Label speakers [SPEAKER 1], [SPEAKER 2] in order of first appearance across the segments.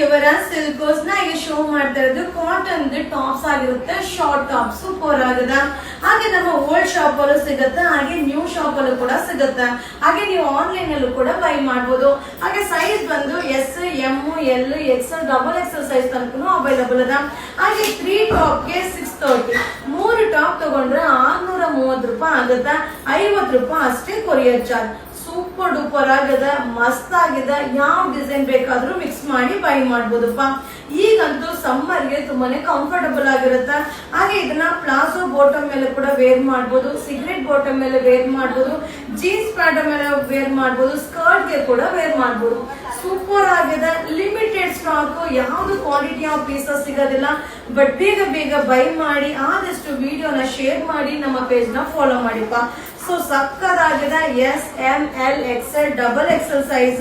[SPEAKER 1] ಇವರ ಸಿಲ್ಕೋಸ್ ನ ಈಗ ಶೋ ಮಾಡ್ತಾ ಇರೋದು ಕಾಟನ್ ಟಾಪ್ಸ್ ಆಗಿರುತ್ತೆ, ಶಾರ್ಟ್ ಟಾಪ್ ಸೂಪರ್ ಆಗಿದೆ. ಹಾಗೆ ನಮ್ಮ ಓಲ್ಡ್ ಶಾಪ್ ಅಲ್ಲೂ ಸಿಗುತ್ತೆ, ಹಾಗೆ ನ್ಯೂ ಶಾಪ್ ಅಲ್ಲೂ ಕೂಡ ಸಿಗುತ್ತೆ. ಹಾಗೆ ನೀವು ಆನ್ಲೈನ್ ಅಲ್ಲೂ ಕೂಡ ಬೈ ಮಾಡಬಹುದು. ಹಾಗೆ ಸೈಜ್ ಬಂದು S, M, L, XL, double XL size ತನಕ ಅವೈಲಬಲ್ ಇದೆ. ಹಾಗೆ 3 ಟಾಪ್ ಗೆ 630, 3 ಟಾಪ್ ತಗೊಂಡ್ರೆ 630 ರೂಪಾಯಿ ಆಗುತ್ತೆ. 50 ರೂಪಾಯಿ ಅಷ್ಟೇ ಕೊರಿಯರ್ ಚಾರ್ಜ್. ಸೂಪರ್ ಡೂಪರ್ ಆಗಿದೆ, ಮಸ್ತ್ ಆಗಿದೆ. ಯಾವ ಡಿಸೈನ್ ಬೇಕಾದ್ರೂ ಮಿಕ್ಸ್ ಮಾಡಿ ಬೈ ಮಾಡಬಹುದಪ್ಪ. ಈಗಂತೂ ಸಮ್ಮರ್ ಗೆ ತುಂಬಾನೇ ಕಂಫರ್ಟಬಲ್ ಆಗಿರುತ್ತೆ. ಹಾಗೆ ಇದನ್ನ ಪ್ಲಾಜೋ ಬಾಟಮ್ ಮೇಲೆ ಕೂಡ ವೇರ್ ಮಾಡಬಹುದು, ಸಿಗರೆಟ್ ಬಾಟಮ್ ಮೇಲೆ ವೇರ್ ಮಾಡಬಹುದು, ಜೀನ್ಸ್ ಪ್ಯಾಂಟ್ ಮೇಲೆ ವೇರ್ ಮಾಡಬಹುದು, ಸ್ಕರ್ಟ್ ಗೆ ಕೂಡ ವೇರ್ ಮಾಡಬಹುದು. ಸೂಪರ್ ಆಗಿದೆ. ಲಿಮಿಟೆಡ್ ಸ್ಟಾಕ್, ಯಾವ್ದು ಕ್ವಾಲಿಟಿ ಆಫ್ ಪೀಸಸ್ ಸಿಗೋದಿಲ್ಲ. ಬಟ್ ಬೇಗ ಬೈ ಮಾಡಿ, ಆದಷ್ಟು ವಿಡಿಯೋನ ಶೇರ್ ಮಾಡಿ, ನಮ್ಮ ಪೇಜ್ ನ ಫಾಲೋ ಮಾಡಿಪ್ಪ. ಸೊ ಸಕ್ಕದಾಗಿದೆ. S, M, L, XL, double XL size.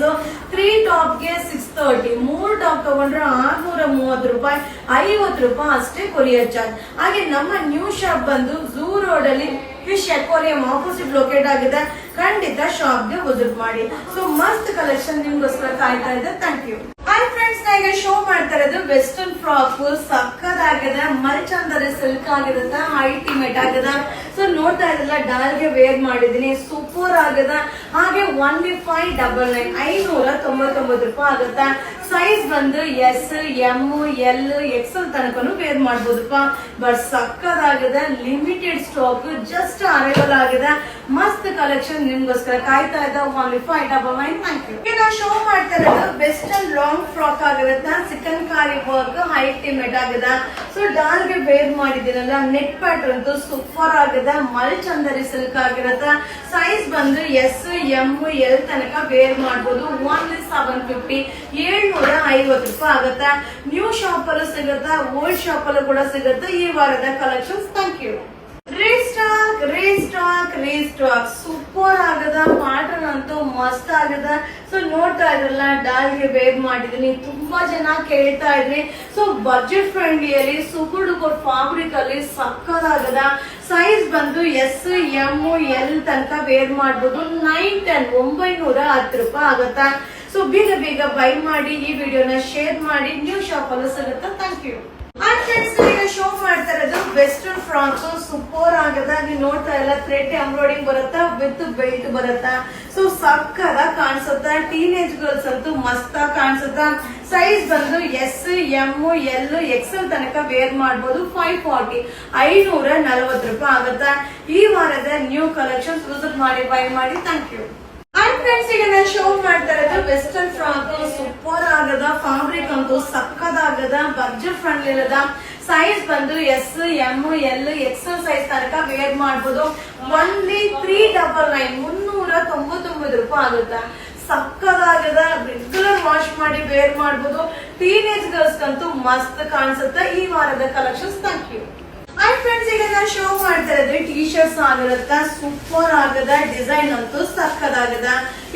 [SPEAKER 1] 3 top ಗೆ 630, 3 ಟಾಪ್ ತಗೊಂಡ್ರೆ 630 ರೂಪಾಯಿ, 50 ರೂಪಾಯಿ ಅಷ್ಟೇ ಕೊರಿಯರ್ ಚಾರ್ಜ್. ಹಾಗೆ ನಮ್ಮ ನ್ಯೂ ಶಾಪ್ ಬಂದು ಝೂ ರೋಡ್ ಅಲ್ಲಿ ಫಿಶ್ ಅಕ್ವೇರಿಯಂ ಆಪೋಸಿಟ್ ಲೊಕೇಟ್ ಆಗಿದೆ. ಖಂಡಿತ ಶಾಪ್ ಗೆ ವಿಸಿಟ್ ಮಾಡಿ. ಸೊ ಮಸ್ತ್ ಕಲೆಕ್ಷನ್ ನಿಮ್ಗೋಸ್ಕರ ಕಾಯ್ತಾ ಇದೆ. Thank you. ಹಾಯ್ ಫ್ರೆಂಡ್ಸ್, ನಾ ಈಗ ಶೋ ಮಾಡ್ತಾ ಇರೋದು ವೆಸ್ಟರ್ನ್ ಫ್ರಾಕ್. ಸಕ್ಕದಾಗಿದೆ, ಮಲ್ಚಂದರೆ ಸಿಲ್ಕ್ ಆಗಿರುತ್ತೆ, ಅಲ್ಟಿಮೇಟ್ ಆಗಿದೆ. ಸೊ ನೋಡ್ತಾ ಇದ್ರಲ್ಲ, ಡಾಲ್ ಗೆ ವೇರ್ ಮಾಡಿದೀನಿ, ಸೂಪರ್ ಆಗಿದೆ. ಹಾಗೆ 1599, 599 ರೂಪಾಯಿ ಆಗುತ್ತೆ. ಸೈಜ್ ಬಂದು ಎಸ್, ಎಂ, ಎಲ್, ಎಕ್ಸೆಲ್ ತನಕನು ವೇರ್ ಮಾಡಬಹುದಪ್ಪ. ಬಟ್ ಸಕ್ಕದಾಗಿದೆ. ಲಿಮಿಟೆಡ್ ಸ್ಟಾಕ್, ಜಸ್ಟ್ ಅರೈವಲ್ ಆಗಿದೆ. ಮಸ್ತ್ ಕಲೆಕ್ಷನ್ ನಿಮ್ಗೋಸ್ಕರ ಕಾಯ್ತಾ ಇದ್ದ. 1599. Thank you. ಈಗ ಶೋ ಮಾಡ್ತಾ ಇರೋದು ವೆಸ್ಟರ್ನ್ ಲಾಂಗ್ ಫ್ರಾಕ್ ಆಗಿರುತ್ತೆ, ಚಿಕನ್ ಕಾರಿ ವರ್ಕ್, ಅಲ್ಟಿಮೇಟ್ ಆಗಿದೆ. ಸೊ ಡಾಲ್ ಗೆ ವೇರ್ ಮಾಡಿದಿರಲ್ಲ, ನೆಟ್ ಪ್ಯಾಟರ್ನ್ ಅಂತೂ ಸೂಪರ್ ಆಗಿದೆ. ಮಲ್ಚಂದರಿ ಸಿಲ್ಕ್ ಆಗಿರುತ್ತೆ. ಸೈಜ್ ಬಂದು ಎಸ್, ಎಂ, ಎಲ್ ತನಕ ವೇರ್ ಮಾಡಬಹುದು. 1750, 750 ರೂಪಾಯಿ ಆಗುತ್ತೆ. ನ್ಯೂ ಶಾಪ್ ಅಲ್ಲೂ ಸಿಗುತ್ತೆ, ಓಲ್ಡ್ ಶಾಪ್ ಅಲ್ಲೂ ಕೂಡ ಸಿಗುತ್ತೆ. ಈ ವಾರದ collections. Thank you. Restock super ಆಗದ. ಪ್ಯಾಟರ್ನ್ ಅಂತೂ ಮಸ್ತ್ ಆಗದ. ಸೊ ನೋಡ್ತಾ ಇದ್ರಲ್ಲ, ಡಾಲ್ ಗೆ ವೇರ್ ಮಾಡಿದೀನಿ. ತುಂಬಾ ಜನ ಕೇಳ್ತಾ ಇದ್ರಿ. ಸೊ ಬಜೆಟ್ ಫ್ರೆಂಡ್ಲಿಯಲ್ಲಿ ಸೂಪರ್ ಡೂಪರ್ ಫ್ಯಾಬ್ರಿಕ್ ಅಲ್ಲಿ ಸಕ್ಕದಾಗದ. ಸೈಜ್ ಬಂದು ಎಸ್, ಎಂ, ಎಲ್ ತನಕ ವೇರ್ ಮಾಡಬಹುದು. 910, 910 ರೂಪಾಯಿ ಆಗತ್ತಾ. ಸೊ ಬೇಗ ಬೈ ಮಾಡಿ, ಈ ವಿಡಿಯೋನ ಶೇರ್ ಮಾಡಿ. ನ್ಯೂ ಶಾಪ್ ಅಲ್ಲೂ ಸಿಗುತ್ತೆ. Thank you. ಫ್ರೆಂಡ್ಸ್, ಈಗ ಶೋ ಮಾಡ್ತಾ ಇರೋದು ವೆಸ್ಟರ್ನ್ ಫ್ರಾಕ್. ಸೂಪರ್ ಆಗದ. ನೀವು ನೋಡ್ತಾ ಇಲ್ಲ, ಥ್ರೆಡ್ ಎಂಬ್ರಾಯ್ಡಿಂಗ್ ಬರುತ್ತಾ, ವಿತ್ ಬೆಲ್ಟ್ ಬರುತ್ತಾ. ಸೊ ಸಕ್ಕದ ಕಾಣಿಸುತ್ತಾ. ಟೀನೇಜ್ ಗರ್ಲ್ಸ್ ಅಂತೂ ಮಸ್ತ್ ಕಾಣಿಸುತ್ತಾ. ಸೈಜ್ ಬಂದು ಎಸ್, ಎಂ, ಎಲ್, ಎಕ್ಸೆಲ್ ತನಕ ವೇರ್ ಮಾಡಬಹುದು. 540, 540 ರೂಪಾಯಿ ಆಗುತ್ತಾ. ಈ ವಾರದ ನ್ಯೂ ಕಲೆಕ್ಷನ್ಸ್ ವಿಸಿಟ್ ಮಾಡಿ, ಬೈ ಮಾಡಿ. Thank you. ಫ್ರೆಂಡ್ಸ್, ಈಗ ನಾನು ಶೋ ಮಾಡ್ತಾ ಇರೋದು ವೆಸ್ಟರ್ನ್ ಫ್ರಾಕ್. ಸೂಪರ್ ಆಗದ. ಫ್ಯಾಬ್ರಿಕ್ ಅಂತೂ ಸಕ್ಕದಾಗದ. ಬಜೆಟ್ ಫ್ರೆಂಡ್ಲಿ ಇರದ. ಸೈಜ್ ಬಂದು S, M, L, XL size ತನಕ ವೇರ್ ಮಾಡಬಹುದು. ಒನ್ಲಿ 399, 399 ರೂಪಾಯಿ ಆಗುತ್ತಾ. ಸಕ್ಕದಾಗದ. ರೆಗ್ಯುಲರ್ ವಾಶ್ ಮಾಡಿ ವೇರ್ ಮಾಡಬಹುದು. ಟೀನೇಜ್ ಗರ್ಲ್ಸ್ ಅಂತೂ ಮಸ್ತ್ ಕಾಣಿಸುತ್ತೆ. ಈ ವಾರದ collections. Thank you. Hi friends, ಈಗ ನಾನು ಶೋ ಮಾಡ್ತಾ ಇರೋದು ಟೀ ಶರ್ಟ್ಸ್ ಆಗಿರುತ್ತೆ. ಸೂಪರ್ ಆಗದ. ಡಿಸೈನ್ ಅಂತೂ ಸಕ್ಕದಾಗದ.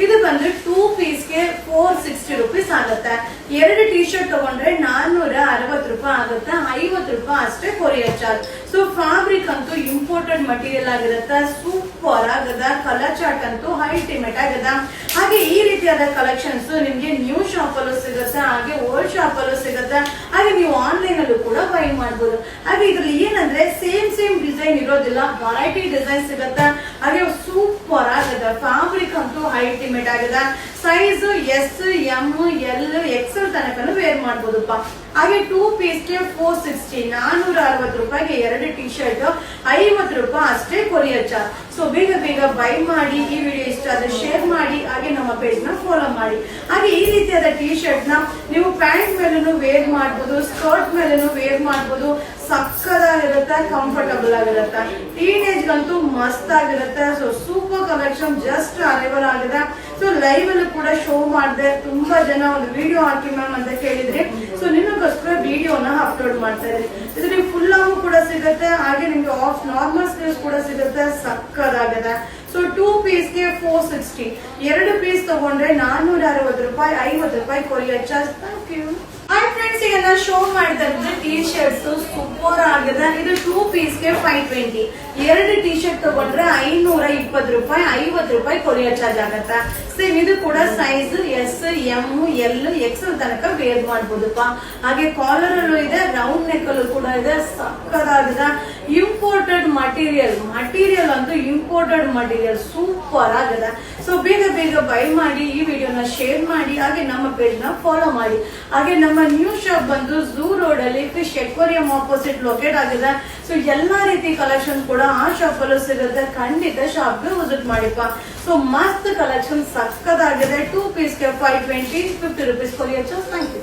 [SPEAKER 1] ಇದು ಬಂದು 2 ಪೀಸ್ ಗೆ 460 ರೂಪೀಸ್ ಆಗುತ್ತೆ. 2 ಟೀ ಶರ್ಟ್ ತಗೊಂಡ್ರೆ 460 ರೂಪಾಯಿ ಆಗುತ್ತೆ. 50 ರೂಪಾಯಿ ಅಷ್ಟೇ ಕೊರಿಯರ್ ಚಾರ್ಜ್. ಸೊ ಫ್ಯಾಬ್ರಿಕ್ ಅಂತೂ ಇಂಪೋರ್ಟೆಡ್ ಮಟೀರಿಯಲ್ ಆಗಿರುತ್ತೆ. ಸೂಪರ್ ಆಗದ. ಕಲರ್ ಚಾರ್ಟ್ ಅಂತೂ ಅಲ್ಟಿಮೇಟ್ ಆಗದ. ಹಾಗೆ ಈ ರೀತಿಯಾದ ಕಲೆಕ್ಷನ್ಸ್ ನಿಮ್ಗೆ ನ್ಯೂ ಶಾಪ್ ಅಲ್ಲೂ ಸಿಗುತ್ತೆ, ಹಾಗೆ ಓಲ್ಡ್ ಶಾಪ್ ಅಲ್ಲೂ ಸಿಗುತ್ತೆ. ಹಾಗೆ ನೀವು ಆನ್ಲೈನ್ ಅಲ್ಲೂ ಕೂಡ ಬೈ ಮಾಡಬಹುದು. ಹಾಗೆ ಇದ್ರಲ್ಲಿ ಏನಂದ್ರೆ ಸೇಮ್ ಡಿಸೈನ್ ಇರೋದಿಲ್ಲ, ವೆರೈಟಿ ಡಿಸೈನ್ ಸಿಗುತ್ತೆ. ಹಾಗೆ ಸೂಪರ್ ಆಗದ. ಫ್ಯಾಬ್ರಿಕ್ ಅಂತೂ ಅಲ್ಟಿಮೇಟ್ ಆಗದ. Size S, M, L, XL ತನಕ ವೇರ್ ಮಾಡಬಹುದಪ್ಪ. ಹಾಗೆ 2 ಪೀಸ್ ಗೆ 460, 460 ರೂಪಾಯಿಗೆ 2 ಟೀ ಶರ್ಟ್, 50 ರೂಪಾಯಿ ಅಷ್ಟೇ ಕೊರಿಯರ್ ಚಾರ್ಜ್. ಸೊ ಬೇಗ ಬೈ ಮಾಡಿ. ಈ ವಿಡಿಯೋ ಇಷ್ಟ ಆದ್ರೆ ಶೇರ್ ಮಾಡಿ, ಹಾಗೆ ನಮ್ಮ ಪೇಜ್ ನ ಫಾಲೋ ಮಾಡಿ. ಹಾಗೆ ಈ ರೀತಿಯಾದ ಟೀ ಶರ್ಟ್ ನ ನೀವು ಪ್ಯಾಂಟ್ ಮೇಲೂ ವೇರ್ ಮಾಡಬಹುದು, ಸ್ಕರ್ಟ್ ಮೇಲೂ ವೇರ್ ಮಾಡಬಹುದು. ಸಕ್ಕದಾಗಿರುತ್ತೆ, ಕಂಫರ್ಟಬಲ್ ಆಗಿರುತ್ತೆ. ಟೀನೇಜ್ ಗಂತೂ ಮಸ್ತ್ ಆಗಿರುತ್ತೆ. So super collection, just arrival ಆಗಿದೆ. ಸೊ ಲೈವ್ ಅಲ್ಲೂ ಕೂಡ ಶೋ ಮಾಡಿದೆ. ತುಂಬಾ ಜನ ಒಂದು ವಿಡಿಯೋ ಹಾಕಿ ಮ್ಯಾಮ್ ಅಂತ ಕೇಳಿದ್ರಿ. ಸೊ ನಿಮಗೋಸ್ಕರ ವಿಡಿಯೋನ ಅಪ್ಲೋಡ್ ಮಾಡ್ತಾ ಇದ್ರಿ. ಇದ್ರಲ್ಲಿ ಫುಲ್ ಆಗೂ ಕೂಡ ಸಿಗುತ್ತೆ, ಹಾಗೆ ನಿಮ್ಗೆ ಆಫ್ ನಾರ್ಮಲ್ ಸ್ಲೀವ್ಸ್ ಕೂಡ ಸಿಗುತ್ತೆ. ಸಕ್ಕದಾಗಿದೆ. ಸೊ 2 ಪೀಸ್ ಗೆ 460, 2 ಪೀಸ್ ತಗೊಂಡ್ರೆ 460 ರೂಪಾಯಿ, 50 ರೂಪಾಯಿ courier charge. Thank you. Hi friends, ಈಗ ನಾನು ಶೋ ಮಾಡ್ತಾ ಇರೋದು ಟೀ ಶರ್ಟ್ಸ್. ಸೂಪರ್ ಆಗಿದೆ. ಇದು 2 ಪೀಸ್ ಗೆ 520, 2 ಟೀ ಶರ್ಟ್ ತಗೊಂಡ್ರೆ 520 ರೂಪಾಯಿ, 50 ರೂಪಾಯಿ ಕೊರಿಯರ್ ಚಾರ್ಜ್ ಆಗತ್ತಾ. ಸೇಮ್ ಇದು ಕೂಡ size S M L XL ತನಕ ವೇರ್ ಮಾಡ್ಬೋದಪ್ಪ. ಹಾಗೆ ಕಾಲರ್ ಅಲ್ಲೂ ಇದೆ, ರೌಂಡ್ ನೆಕ್ ಅಲ್ಲೂ ಕೂಡ ಇದೆ. ಸಕ್ಕದಾಗಿದೆ. ಇಂಪೋರ್ಟೆಡ್ ಮಟೀರಿಯಲ್ ಅಂತೂ ಇಂಪೋರ್ಟೆಡ್ ಮಟೀರಿಯಲ್ ಸೂಪರ್ ಆಗಿದೆ. ಸೊ ಬೇಗ ಬೈ ಮಾಡಿ, ಈ ವಿಡಿಯೋನ ಶೇರ್ ಮಾಡಿ, ಹಾಗೆ ನಮ್ಮ ಪೇಜ್ ನ ಫಾಲೋ ಮಾಡಿ. ಹಾಗೆ ನಮ್ಮ ನ್ಯೂ ಶಾಪ್ ಬಂದು ಝೂ ರೋಡ್ ಅಲ್ಲಿ ಫಿಶ್ ಎಕ್ವೇರಿಯಂ ಆಪೋಸಿಟ್ ಲೊಕೇಟ್ ಆಗಿದೆ. ಸೊ ಎಲ್ಲಾ ರೀತಿ ಕಲೆಕ್ಷನ್ ಕೂಡ ಆ ಶಾಪ್ ಅಲ್ಲೂ ಸಿಗುತ್ತೆ. ಖಂಡಿತ ಶಾಪ್ಗೆ ವಿಸಿಟ್ ಮಾಡಿಪ್ಪ. ಸೊ ಮಸ್ತ್ ಕಲೆಕ್ಷನ್ ಸಕ್ಕದಾಗಿದೆ. 2 ಪೀಸ್ಗೆ 520 50 rupees courier charge. Thank you.